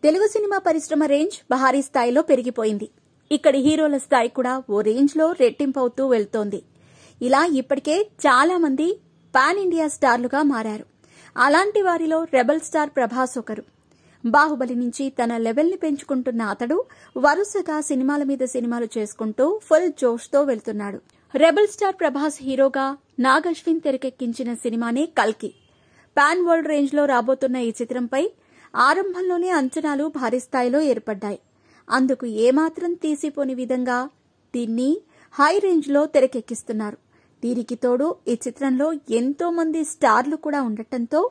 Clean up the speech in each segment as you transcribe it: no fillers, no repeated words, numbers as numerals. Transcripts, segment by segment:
Telugu cinema పరిశ్రమ range భారీ స్థాయిలో పెరిగిపోయింది. ఇక్కడి హీరోల స్థాయి కూడా ఓ రేంజ్లో రెట్టింపవుతూ వెళ్తోంది. ఇలా ఇప్పటికే చాలా మంది పాన్ ఇండియా స్టార్లుగా మారారు. అలాంటి వారిలో రెబల్ స్టార్ ప్రభాస్ ఒకరు. బాహుబలి నుంచి తన లెవెల్ని పెంచుకుంటున్న అతడు వరుసగా సినిమాల మీద సినిమాలు చేసుకుంటూ ఫుల్ జోష్తో వెళ్తున్నాడు. రెబల్ స్టార్ ప్రభాస్ హీరోగా నాగ్ అశ్విన్ తెరకెక్కించిన సినిమానే కల్కి. పాన్ వరల్డ్ రేంజ్లో రాబోతున్న ఈ చిత్రంపై ఆరంభంలోనే అంచనాలు భారీ స్థాయిలో ఏర్పడ్డాయి. అందుకు ఏమాత్రం తీసిపోని విధంగా దీన్ని హై రేంజ్లో తెరకెక్కిస్తున్నారు. దీనికి తోడు ఈ చిత్రంలో ఎంతో మంది స్టార్లు కూడా ఉండటంతో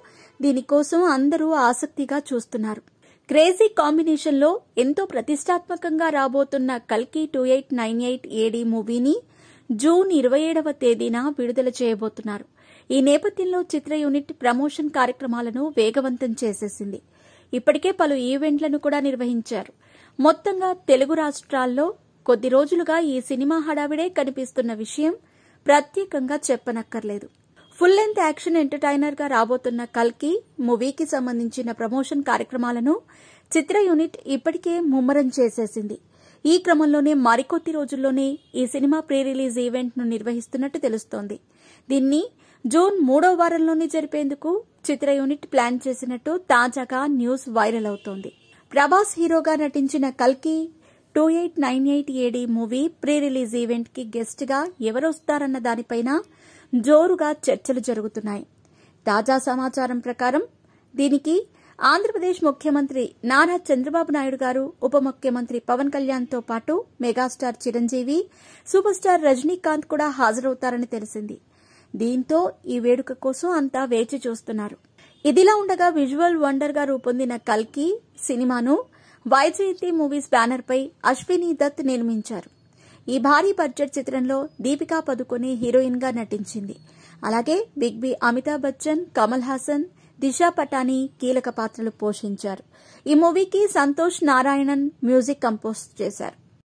దీనికోసం అందరూ ఆసక్తిగా చూస్తున్నారు. క్రేజీ కాంబినేషన్లో ఎంతో ప్రతిష్టాత్మకంగా రాబోతున్న కల్కి 2898 AD మూవీని జూన్ 27వ తేదీన విడుదల చేయబోతున్నారు. ఈ నేపథ్యంలో చిత్ర యూనిట్ ప్రమోషన్ కార్యక్రమాలను వేగవంతం చేసేసింది. ఇప్పటికే పలు ఈవెంట్లను కూడా నిర్వహించారు. మొత్తంగా తెలుగు రాష్ట్రాల్లో కొద్ది రోజులుగా ఈ సినిమా హడావిడే కనిపిస్తున్న విషయం ప్రత్యేకంగా చెప్పనక్కర్లేదు. ఫుల్ లెంత్ యాక్షన్ ఎంటర్టైనర్ గా రాబోతున్న కల్కి మూవీకి సంబంధించిన ప్రమోషన్ కార్యక్రమాలను చిత్ర యూనిట్ ఇప్పటికే ముమ్మరం చేసేసింది. ఈ క్రమంలోనే మరికొద్ది రోజుల్లోనే ఈ సినిమా ప్రీ రిలీజ్ ఈవెంట్ ను నిర్వహిస్తున్నట్టు తెలుస్తోంది. దీన్ని జూన్ 3వ వారంలోనే జరిపేందుకు చిత్ర యూనిట్ ప్లాన్ చేసినట్టు తాజాగా న్యూస్ వైరల్ అవుతోంది. ప్రభాస్ హీరోగా నటించిన కల్కి 2898 AD movie pre release event కి గెస్ట్ గా ఎవరొస్తారన్న దానిపైన జోరుగా చర్చలు జరుగుతున్నాయి. తాజా సమాచారం ప్రకారం దీనికి ఆంధ్రప్రదేశ్ ముఖ్యమంత్రి నారా చంద్రబాబు నాయుడు గారు, ఉప ముఖ్యమంత్రి పవన్ కళ్యాణ్ తో పాటు megastar Chiranjeevi, super star Rajinikanth కూడా హాజరవుతారని తెలిసింది. దీంతో ఈ వేడుక కోసం అంతా వేచి చూస్తున్నారు. ఇదిలా ఉండగా విజువల్ వండర్ గా రూపొందిన కల్కి సినిమాను వైజయంతి మూవీస్ బ్యానర్ పై అశ్విని దత్ నిర్మించారు. ఈ భారీ బడ్జెట్ చిత్రంలో దీపికా పదుకొనే హీరోయిన్ గా నటించింది. అలాగే బిగ్ బి అమితాబ్ బచ్చన్, కమల్ హాసన్, దిశా పటానీ కీలక పాత్రలు పోషించారు. ఈ మూవీకి సంతోష్ నారాయణన్ మ్యూజిక్ కంపోజ్ చేశారు.